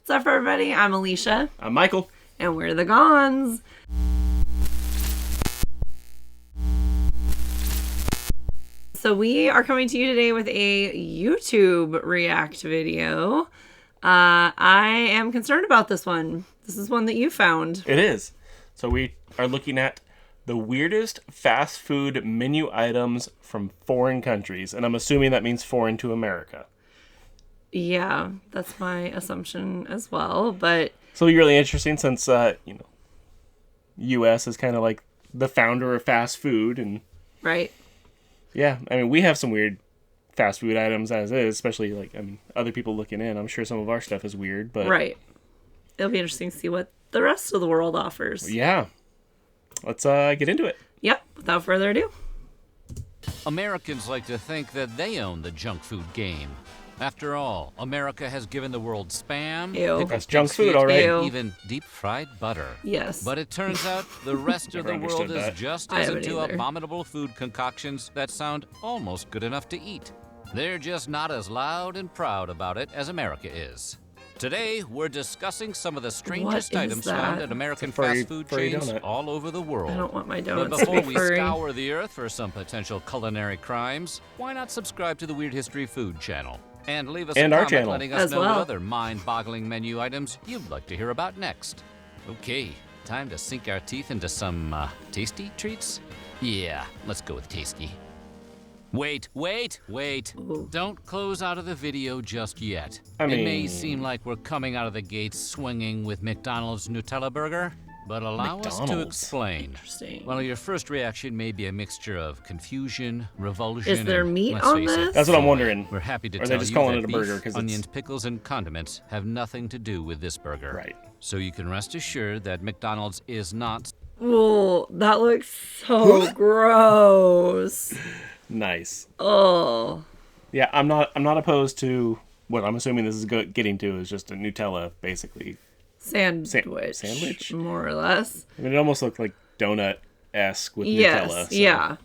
What's up, everybody? I'm Alicia. I'm Michael. And we're the Gons. So we are coming to you today with a YouTube react video. I am concerned about this one. This is one that you found. It is. So we are looking at the weirdest fast food menu items from foreign countries. And I'm assuming that means foreign to America. Yeah, that's my assumption as well. But so really interesting since, U.S. is kind of like the founder of fast food. And right. Yeah, I mean, we have some weird fast food items as is, especially other people looking in. I'm sure some of our stuff is weird, but right. It'll be interesting to see what the rest of the world offers. Yeah. Let's get into it. Yep. Without further ado. Americans like to think that they own the junk food game. After all, America has given the world Spam, that's junk food, all right. And even deep-fried butter. Yes. But it turns out the rest of the world is just as into abominable food concoctions that sound almost good enough to eat. They're just not as loud and proud about it as America is. Today, we're discussing some of the strangest items found at American fast food chains all over the world. I don't want my donuts But before to be we furry. scour the earth for some potential culinary crimes, why not subscribe to the Weird History Food channel? And leave us a comment letting us know what other mind-boggling menu items you'd like to hear about next. Okay, time to sink our teeth into some tasty treats? Yeah, let's go with tasty. Wait. Ooh. Don't close out of the video just yet. It may seem like we're coming out of the gates swinging with McDonald's Nutella burger, but allow us to explain. Interesting. Well, your first reaction may be a mixture of confusion, revulsion. Is there and, meat let's on face it, this? That's what I'm wondering. We're happy to Or tell they just you calling that it a burger beef, 'cause onions, pickles, and condiments have nothing to do with this burger. Right. So you can rest assured that McDonald's is not. Oh, that looks so gross. Nice. Oh. Yeah, I'm not opposed to what I'm assuming this is getting to is just a Nutella, basically. Sandwich. More or less. I mean, it almost looked like donut-esque with Nutella. So. Yeah.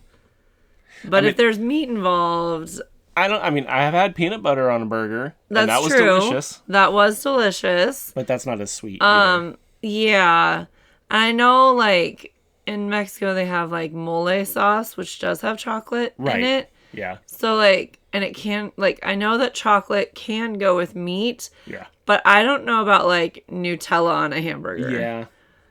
But if there's meat involved... I have had peanut butter on a burger, and that was true. delicious. That was delicious. But that's not as sweet either. Yeah. I know, in Mexico, they have, mole sauce, which does have chocolate in it. Yeah. So, and it can, I know that chocolate can go with meat. Yeah. But I don't know about, Nutella on a hamburger. Yeah.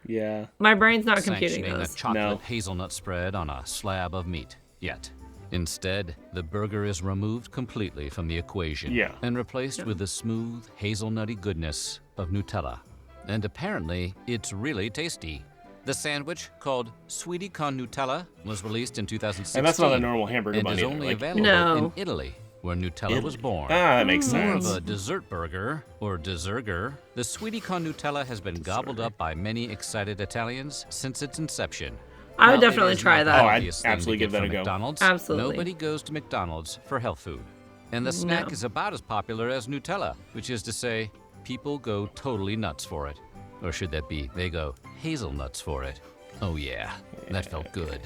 Yeah. My brain's not computing those. A chocolate hazelnut spread on a slab of meat yet. Instead, the burger is removed completely from the equation and replaced with the smooth, hazelnutty goodness of Nutella. And apparently, it's really tasty. The sandwich, called Sweetie con Nutella, was released in 2016. And that's not a normal hamburger and bun is either. only available in Italy, where Nutella was born. Ah, that makes sense. More of a dessert burger, or desserger, the Sweetie con Nutella has been gobbled up by many excited Italians since its inception. I would definitely try that. Oh, I'd absolutely give that a go. McDonald's, absolutely. Nobody goes to McDonald's for health food. And the snack is about as popular as Nutella, which is to say, people go totally nuts for it. Or should that be, they go hazelnuts for it. Oh yeah, that felt good.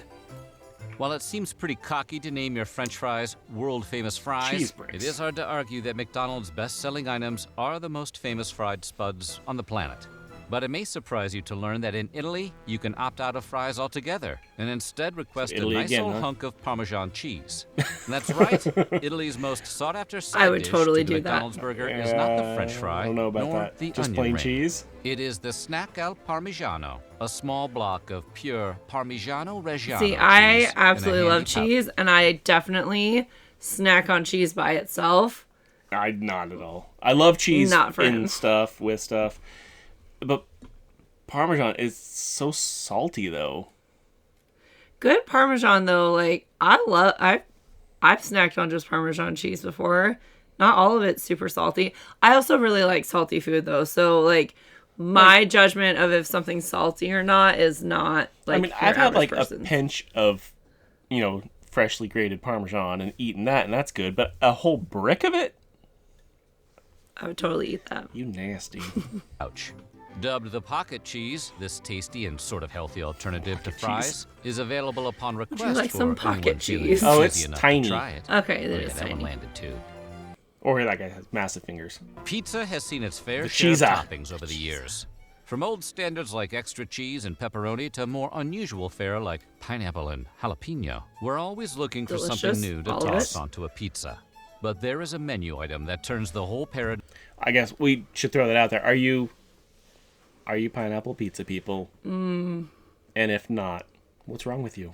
While it seems pretty cocky to name your French fries world-famous fries, it is hard to argue that McDonald's best-selling items are the most famous fried spuds on the planet. But it may surprise you to learn that in Italy, you can opt out of fries altogether and instead request a nice old hunk of Parmesan cheese. That's right, Italy's most sought-after side dish to the McDonald's burger is not the French fry, I don't know about nor that. the Just onion plain ring. cheese? It is the snack al Parmigiano, a small block of pure Parmigiano Reggiano See, I cheese absolutely love cheese, and I definitely snack on cheese by itself. Not at all. I love cheese with stuff. But Parmesan is so salty, though. Good Parmesan, though, I've snacked on just Parmesan cheese before. Not all of it's super salty. I also really like salty food, though. So, my judgment of if something's salty or not is not, I've had, a pinch of, freshly grated Parmesan and eaten that, and that's good. But a whole brick of it? I would totally eat that. You nasty. Ouch. Dubbed the pocket cheese, this tasty and sort of healthy alternative to fries is available upon request. Would you like some pocket cheese? Oh, it's tiny. Try it. Okay, that is that tiny. one landed too. Or that guy has massive fingers. Pizza has seen its fair The share of cheesa. toppings over the years. From old standards like extra cheese and pepperoni to more unusual fare like pineapple and jalapeno, we're always looking for something Delicious, new to all of toss it. onto a pizza. But there is a menu item that turns the whole paradigm. I guess we should throw that out there. Are you pineapple pizza people? And if not, what's wrong with you?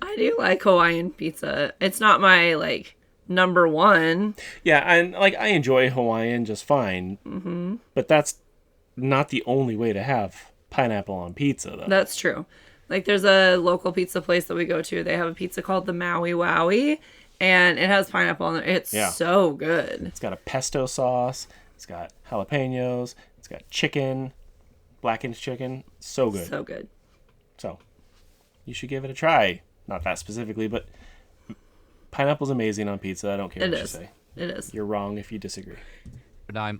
I do like Hawaiian pizza. It's not my, like, number one. Yeah, and like I enjoy Hawaiian just fine. Mm-hmm. But that's not the only way to have pineapple on pizza, though. That's true. Like, there's a local pizza place that we go to. They have a pizza called the Maui Wowie, and it has pineapple on it. It's so good. It's got a pesto sauce. It's got jalapenos. It's got chicken, blackened chicken. So good. So good. So, you should give it a try. Not that specifically, but pineapple's amazing on pizza. I don't care what you say. It is. You're wrong if you disagree.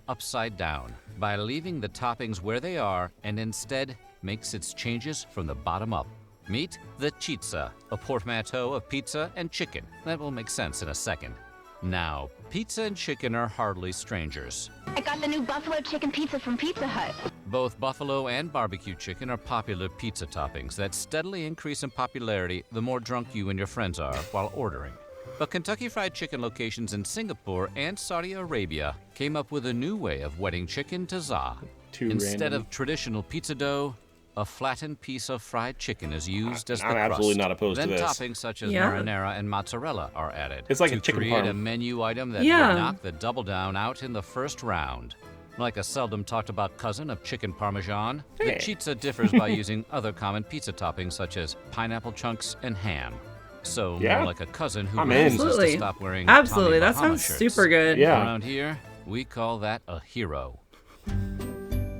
Upside down by leaving the toppings where they are and instead makes its changes from the bottom up. Meet the chizza, a portmanteau of pizza and chicken. That will make sense in a second. Now, pizza and chicken are hardly strangers. I got the new buffalo chicken pizza from Pizza Hut. Both buffalo and barbecue chicken are popular pizza toppings that steadily increase in popularity the more drunk you and your friends are while ordering. But Kentucky Fried Chicken locations in Singapore and Saudi Arabia came up with a new way of wetting chicken to za. Too Instead random. of traditional pizza dough, a flattened piece of fried chicken is used as the I'm crust. absolutely not opposed to then this. toppings such as Yeah. marinara and mozzarella are added. It's like to a chicken create parm. a menu item that Yeah. would knock the double down out in the first round. Like a seldom talked about cousin of chicken parmesan, the Hey. chizza differs by using other common pizza toppings such as pineapple chunks and ham. So Yeah. more like a cousin who I'm in. refuses to Absolutely. stop wearing Absolutely. Tommy That Bahama sounds shirts. super good. Yeah. Around here, we call that a hero.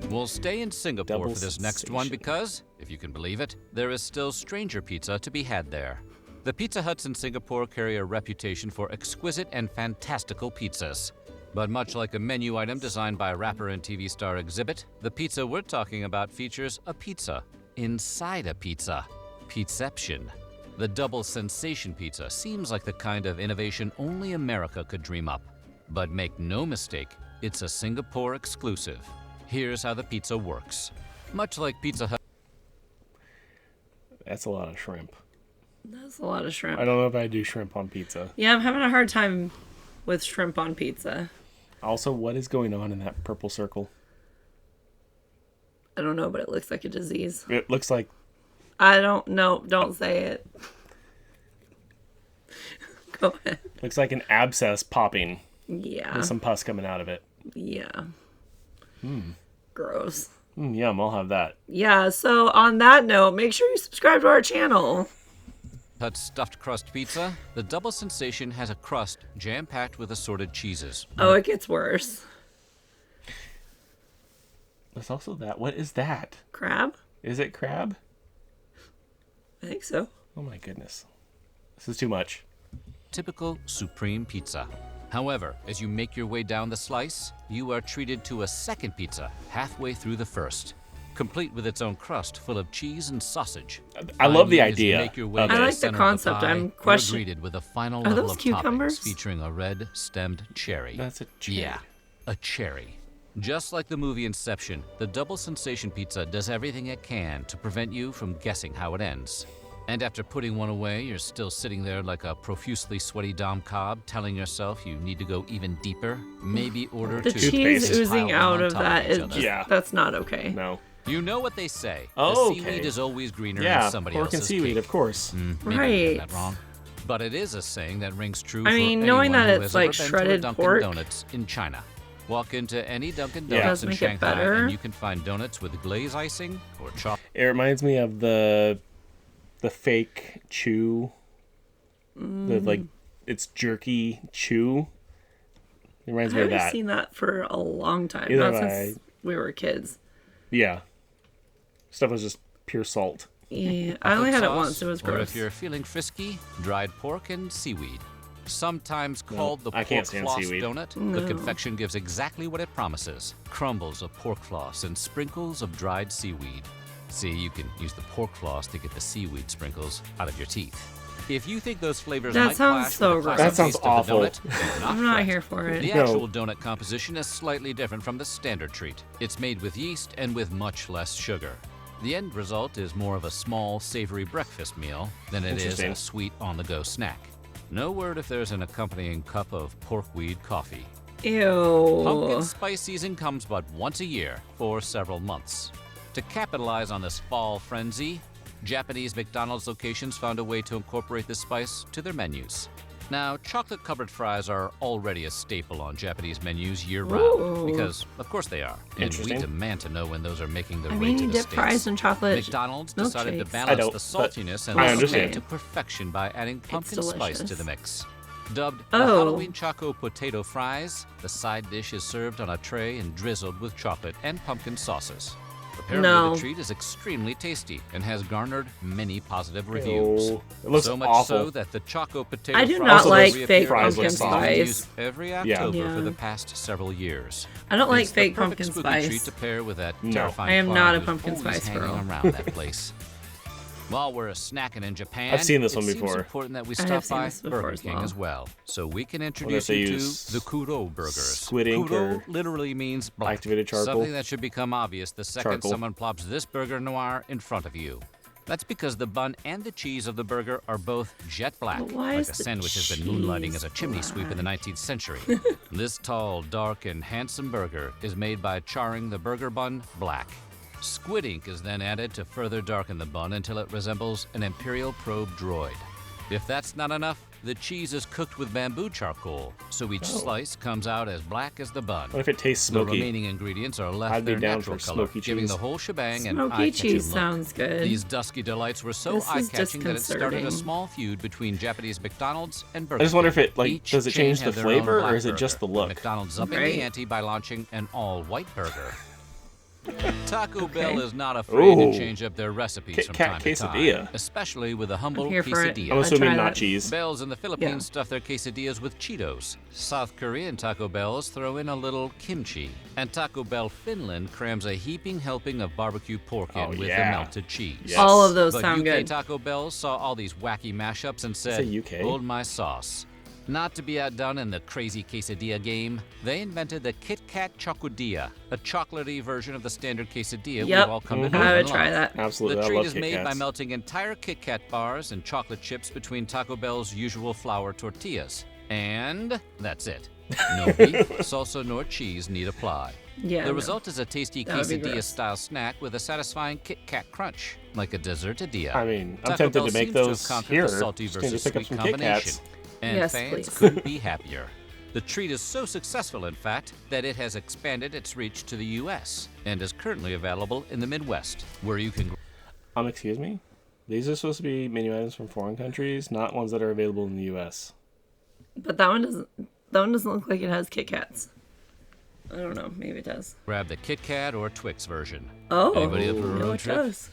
We'll stay in Singapore Double for this next one sensation. because, if you can believe it, there is still stranger pizza to be had there. The Pizza Huts in Singapore carry a reputation for exquisite and fantastical pizzas. But much like a menu item designed by rapper and TV star Exhibit, the pizza we're talking about features a pizza inside a pizza. Pizception. The double sensation pizza seems like the kind of innovation only America could dream up. But make no mistake, it's a Singapore exclusive. Here's how the pizza works. Much like Pizza Hut. That's a lot of shrimp. That's a lot of shrimp. I don't know if I do shrimp on pizza. Yeah, I'm having a hard time with shrimp on pizza. Also, what is going on in that purple circle? I don't know, but it looks like a disease. It looks like I don't know. Don't say it. Go ahead. looks like an abscess popping Yeah. with some pus coming out of it. Yeah. Gross. Yum, I'll have that. Yeah, so on that note, make sure you subscribe to our channel. Hut's stuffed crust pizza, the double sensation has a crust jam-packed with assorted cheeses. Oh, it gets worse. There's also that. What is that? Crab? Is it crab? I think so. Oh my goodness. This is too much. Typical supreme pizza. However, as you make your way down the slice, you are treated to a second pizza halfway through the first, complete with its own crust full of cheese and sausage. I love the Finally, as you idea make your way of to it. I like the center of concept. pie, I'm you're question- greeted with a final Are level those of cucumbers? toppings featuring a red stemmed cherry. That's a cherry. Yeah, a cherry. Just like the movie Inception, the double sensation pizza does everything it can to prevent you from guessing how it ends. And after putting one away, you're still sitting there like a profusely sweaty Dom Cobb, telling yourself you need to go even deeper. Maybe order The two. cheese Toothpaste. oozing Pile them out on of top that each is other. just, Yeah. that's not okay. No. You know what they say. Oh, the seaweed okay. is always greener Yeah, in somebody pork and else's seaweed, cake. of course. Maybe I got Right. that wrong. But it is a saying that rings true I for mean, knowing anyone that who it's has ever like been shredded to a Dunkin' pork- Donuts in China. Walk into any Dunkin' Yeah. Donuts Does in make it Shanghai better. and you can find donuts with glaze icing or chocolate. It reminds me of the fake chew. The like it's jerky chew. It reminds I me of haven't that. seen that for a long time. Either Not have since we were kids. Yeah. Stuff was just pure salt. Yeah, I only had it Sauce, once. It was Or gross. if you're feeling frisky, dried pork and seaweed. Sometimes called the I pork can't stand floss seaweed. donut, the confection gives exactly what it promises. Crumbles of pork floss and sprinkles of dried seaweed. See, you can use the pork floss to get the seaweed sprinkles out of your teeth. If you think those flavors That might sounds clash so with the gross. classic That sounds taste of the awful. donut, do not I'm not fret. here for it. The No. actual donut composition is slightly different from the standard treat. It's made with yeast and with much less sugar. The end result is more of a small, savory breakfast meal than it is Interesting. a sweet on-the-go snack. No word if there's an accompanying cup of porkweed coffee. Pumpkin Ew. spice season comes but once a year for several months. To capitalize on this fall frenzy, Japanese McDonald's locations found a way to incorporate the spice to their menus. Now, chocolate-covered fries are already a staple on Japanese menus year-round, Ooh. because, of course, they are. And we Interesting. demand to know when those are making their I way mean, to you the dip States. fries in chocolate. McDonald's decided to milkshakes. balance don't, the but saltiness and I the understand. sweet to perfection by adding pumpkin spice to delicious. the mix. Dubbed the Oh. Halloween Choco Potato Fries, the side dish is served on a tray and drizzled with chocolate and pumpkin sauces. Apparently, No. the treat is extremely tasty and has garnered many positive reviews. Ew. It looks so much awful. so that the Choco Potato I do Fries not Also, like those fake fries pumpkin look soft. spice. Every Yeah. October Yeah. for the past several years. I don't like It's the fake perfect pumpkin spooky treat spice. to pair with that No. terrifying I am clown not a who's pumpkin always spice hanging girl. around that place. While we're snacking in Japan, I've seen this one it seems before. important that we I have stop seen by this before Burger as King well. as well, so we can introduce they you use to the Kuro burgers. squid ink Kuro or literally means black. activated charcoal? Something that should become obvious the second Charcoal. someone plops this burger noir in front of you. That's because the bun and the cheese of the burger are both jet black, But why like is a the sandwich has been moonlighting cheese as a chimney sweep in the 19th century. This tall, dark, and handsome burger is made by charring the burger bun black. Squid ink is then added to further darken the bun until it resembles an Imperial probe droid. If that's not enough, the cheese is cooked with bamboo charcoal, so each slice comes out as black as the bun. What if it tastes The smoky? remaining ingredients are left I'd be their down natural for color, smoky giving cheese. the whole shebang an Smoky eye-catching cheese look. sounds good. These dusky delights were so This is eye-catching that it started a disconcerting. small feud between Japanese McDonald's and Burger I just wonder King. if it, like, Each does it chain change had the their own flavor, or black is it just burger, the look? McDonald's upping Right. the ante by launching an all-white burger. Taco Bell is not afraid Ooh. to change up their recipes Kit from Kat time to quesadilla. time, especially with a humble here for it. quesadilla. I'm I'll assuming try not that. cheese. Bells in the Philippines Yeah. stuff their quesadillas with Cheetos. South Korean Taco Bells throw in a little kimchi. And Taco Bell Finland crams a heaping helping of barbecue pork in Oh, with the yeah. melted cheese. Yes. All of those But sound UK good. Taco Bell saw all these wacky mashups and said, Say UK? hold my sauce. Not to be outdone in the crazy quesadilla game, they invented the Kit Kat Chocodilla, a chocolatey version of the standard quesadilla Yep. we've all come to know I and would try love. that. Absolutely, The I treat love is Kit made by Kats. melting entire Kit Kat bars and chocolate chips between Taco Bell's usual flour tortillas. And that's it. No beef, salsa, nor cheese need apply. Yeah. The no. result is a tasty That would be quesadilla-style snack with a satisfying Kit Kat crunch, like a dessertadilla. I mean, I'm Taco tempted Bell to make seems to have those conquered here. the salty Just gonna versus pick up sweet some Kit combination. Kats. And Yes, fans please. couldn't be happier. The treat is so successful, in fact, that it has expanded its reach to the U.S. and is currently available in the Midwest, where you can. Excuse me? These are supposed to be menu items from foreign countries, not ones that are available in the U.S. But that one doesn't. That one doesn't look like it has Kit Kats. I don't know. Maybe it does. Grab the Kit Kat or Twix version. Oh, Anybody up for a no, road it trip? does.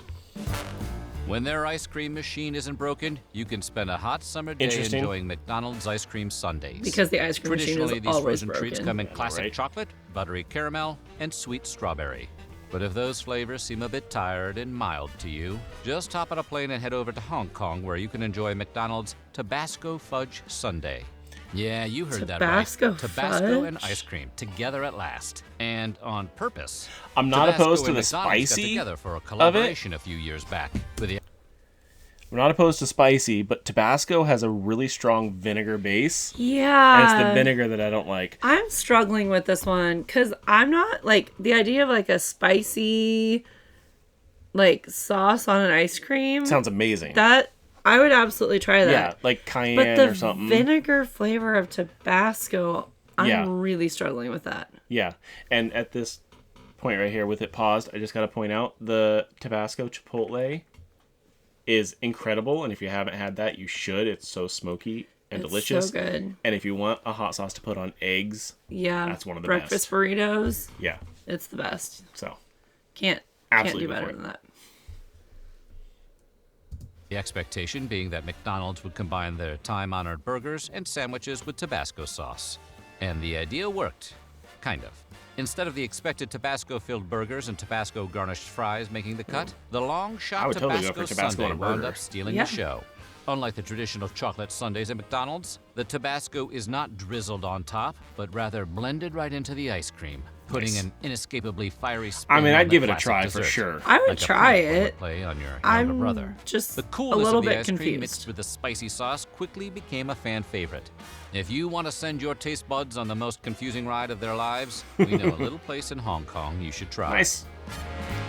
When their ice cream machine isn't broken, you can spend a hot summer day Interesting. enjoying McDonald's ice cream sundaes. Because the ice cream machine Traditionally, is these always frozen broken. treats come in classic right? chocolate, buttery caramel, and sweet strawberry. But if those flavors seem a bit tired and mild to you, just hop on a plane and head over to Hong Kong, where you can enjoy McDonald's Tabasco Fudge Sundae. Yeah, you heard Tabasco that right. Tabasco and fudge? ice cream together at last, and on purpose. I'm not Tabasco opposed to and the McDonald's got spicy together for a of it. collaboration a few years back with the I'm not opposed to spicy, but Tabasco has a really strong vinegar base. Yeah. And it's the vinegar that I don't like. I'm struggling with this one because I'm not like the idea of like a spicy like sauce on an ice cream. Sounds amazing. That I would absolutely try that. Yeah, like But cayenne the or something. vinegar flavor of Tabasco, I'm Yeah. really struggling with that. Yeah, and at this point right here with it paused, I just got to point out the Tabasco Chipotle is incredible, and if you haven't had that, you should. It's so smoky and It's delicious. so good. And if you want a hot sauce to put on eggs, Yeah. That's one of the breakfast best. burritos. yeah. It's the best. So Can't Absolutely do better go for than that. The expectation being that McDonald's would combine their time-honored burgers and sandwiches with Tabasco sauce. And the idea worked. Kind of. Instead of the expected Tabasco-filled burgers and Tabasco-garnished fries making the cut, the long-shot I would totally go Tabasco for Tabasco on sundae a wound burger. up stealing Yeah. the show. Unlike the traditional chocolate sundaes at McDonald's, the Tabasco is not drizzled on top, but rather blended right into the ice cream, putting an inescapably fiery spin I mean, on I'd the give it a classic try dessert. for sure. I would Like a try prank one would it. play on your younger I'm brother. just The a coolness little of the bit ice cream confused. mixed with the spicy sauce quickly became a fan favorite. If you want to send your taste buds on the most confusing ride of their lives, we know a little place in Hong Kong you should try. Nice.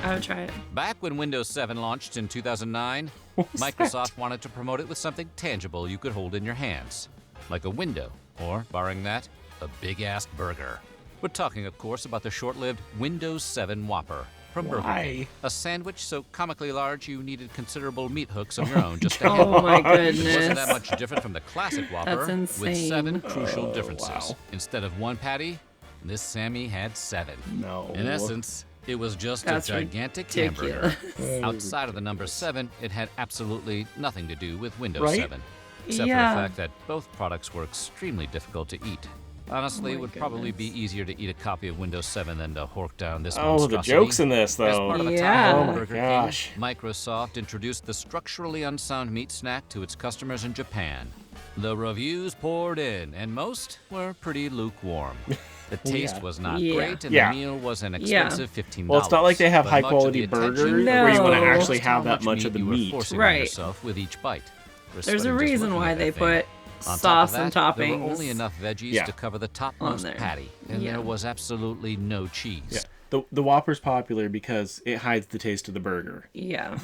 I would try it. Back when Windows 7 launched in 2009, What was Microsoft wanted to promote it with something tangible you could hold in your hands, like a window, or, barring that, a big-ass burger. We're talking, of course, about the short-lived Windows 7 Whopper from Burger Why? King. A sandwich so comically large you needed considerable meat hooks of your own just to handle. Oh my It wasn't goodness. that much different from the classic Whopper, That's with insane. 7 crucial differences. wow. Instead of 1 patty, this Sammy had 7. No. In essence, it was just That's a gigantic ridiculous. hamburger. Outside of the number 7, it had absolutely nothing to do with Windows Right? 7, except Yeah. for the fact that both products were extremely difficult to eat. Honestly, Oh it my would probably be goodness. easier to eat a copy of Windows 7 than to hork down this Oh, the monstrosity. jokes in this, As part though. of a Yeah. tie Oh with my Burger gosh. King, Microsoft introduced the structurally unsound meat snack to its customers in Japan. The reviews poured in, and most were pretty lukewarm. The taste was not Yeah. great, and Yeah. the meal was an Yeah. expensive $15. Well, it's not like they have but much of high-quality the attention burgers where you wanna was actually just how have that much of the you were meat. forcing on Right. yourself with each bite. We're There's a sweating just reason looking why at they that thing. put On top sauce of and that, toppings. There were only enough veggies Yeah. to cover the On topmost there. patty, and Yeah. there was absolutely no cheese. Yeah. The Whopper's popular because it hides the taste of the burger. Yeah.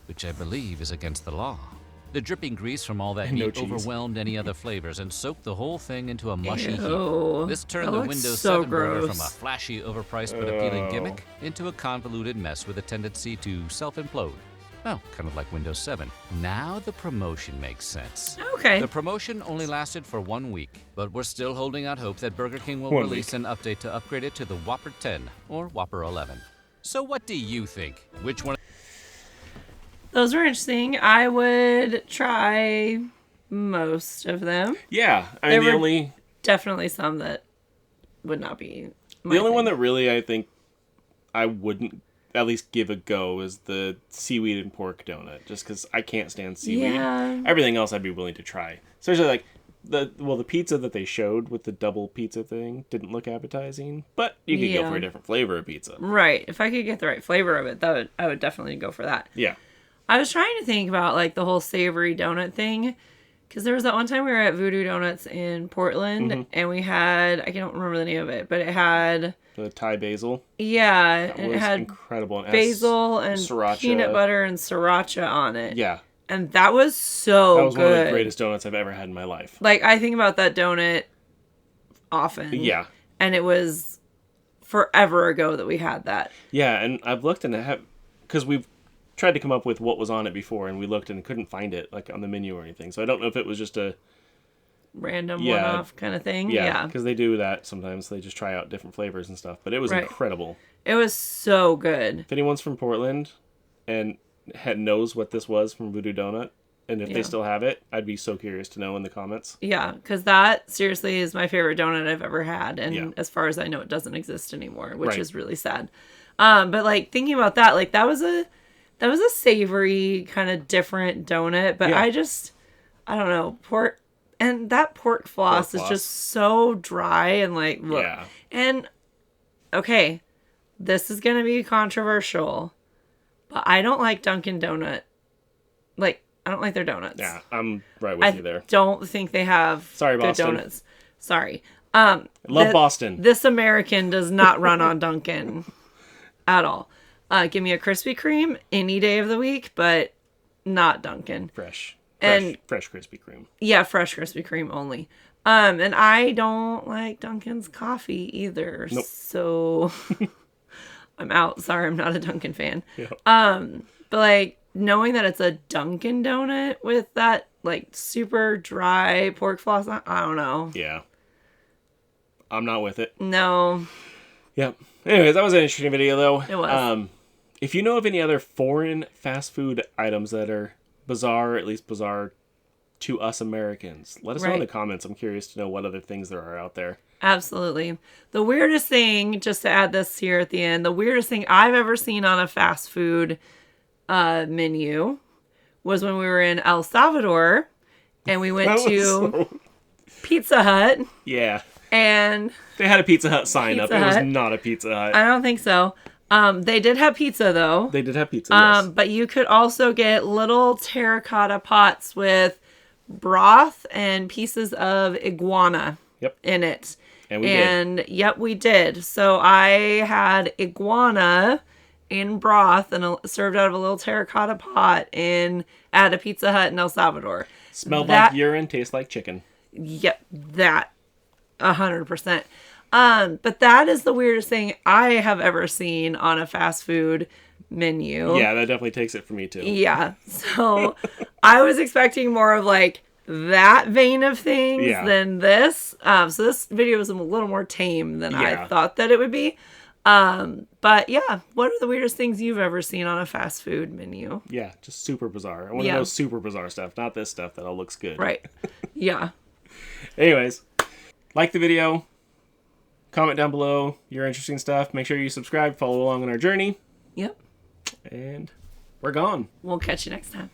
Which I believe is against the law. The dripping grease from all that And no meat cheese. overwhelmed any other flavors and soaked the whole thing into a mushy Ew. heap. This turned That the looks Windows so 7 burger from a gross. flashy, overpriced but appealing gimmick into a convoluted mess with a tendency to self-implode. Well, kind of like Windows 7. Now the promotion makes sense. Okay. The promotion only lasted for 1 week, but we're still holding out hope that Burger King will 1 release week. an update to upgrade it to the Whopper 10 or Whopper 11. So what do you think? Which one? Those were interesting. I would try most of them. Yeah. I There mean, the were only Definitely some that would not be. the only one that really I think I wouldn't at least give a go is the seaweed and pork donut, just because I can't stand seaweed. Yeah. Everything else I'd be willing to try. Especially like the pizza that they showed with the double pizza thing didn't look appetizing, but you could go Yeah. for a different flavor of pizza. Right. If I could get the right flavor of it, I would definitely go for that. Yeah. I was trying to think about like the whole savory donut thing, because there was that one time we were at Voodoo Donuts in Portland, Mm-hmm. and we had, I don't remember the name of it, but it had, The Thai basil yeah, that and was it had incredible. And it has basil and sriracha. peanut butter and sriracha on it. Yeah. And that was so That was good. one of the greatest donuts I've ever had in my life. Like, I think about that donut often. Yeah. And it was forever ago that we had that. Yeah, and I've looked and have because we've tried to come up with what was on it before, and we looked and couldn't find it like on the menu or anything. So I don't know if it was just a Random Yeah. one-off kind of thing. yeah, because they do that sometimes. They just try out different flavors and stuff. But it was Right. incredible. It was so good. If anyone's from Portland and knows what this was from Voodoo Donut, and if Yeah. they still have it, I'd be so curious to know in the comments. Yeah, because that seriously is my favorite donut I've ever had. And Yeah. as far as I know, it doesn't exist anymore, which Right. is really sad. But like thinking about that, like that was a savory kind of different donut. But Yeah. I don't know, and that pork floss Pork is floss. just so dry and like, look. Yeah. And okay, this is gonna be controversial, but I don't like Dunkin' Donut. Like, I don't like their donuts. Yeah, I'm right with you there. Don't think they have Sorry, good Boston. donuts. Sorry. Love Boston. This American does not run on Dunkin' at all. Give me a Krispy Kreme any day of the week, but not Dunkin'. Fresh And- Krispy Kreme. Yeah, fresh Krispy Kreme only. And I don't like Dunkin's coffee either. Nope. So I'm out. Sorry, I'm not a Dunkin' fan. Yeah. But like knowing that it's a Dunkin' donut with that like super dry pork floss, I don't know. Yeah. I'm not with it. No. Yep. Anyways, that was an interesting video, though. It was. If you know of any other foreign fast food items that are bizarre, or at least bizarre to us Americans, let us know in the Right. comments. I'm curious to know what other things there are out there. Absolutely. The weirdest thing, just to add this here at the end, the weirdest thing I've ever seen on a fast food menu was when we were in El Salvador and we went That was to so- Pizza Hut Yeah. and They had a Pizza Hut sign up. Pizza It was Hut. not a Pizza Hut. I don't think so. They did have pizza though. They did have pizza, yes. But you could also get little terracotta pots with broth and pieces of iguana Yep. in it. And we did. Yep, we did. So I had iguana in broth and served out of a little terracotta pot at a Pizza Hut in El Salvador. Smelled that- like urine, tastes like chicken. Yep, that 100%. But that is the weirdest thing I have ever seen on a fast food menu. Yeah, that definitely takes it for me too. Yeah. So I was expecting more of like that vein of things Yeah. than this. So this video was a little more tame than I Yeah. thought that it would be. But yeah, what are the weirdest things you've ever seen on a fast food menu? Yeah, just super bizarre. I want to Yeah. know super bizarre stuff, not this stuff that all looks good. Right. Yeah. Anyways, like the video, comment down below your interesting stuff. Make sure you subscribe, follow along on our journey, Yep. and we're gone. We'll catch you next time.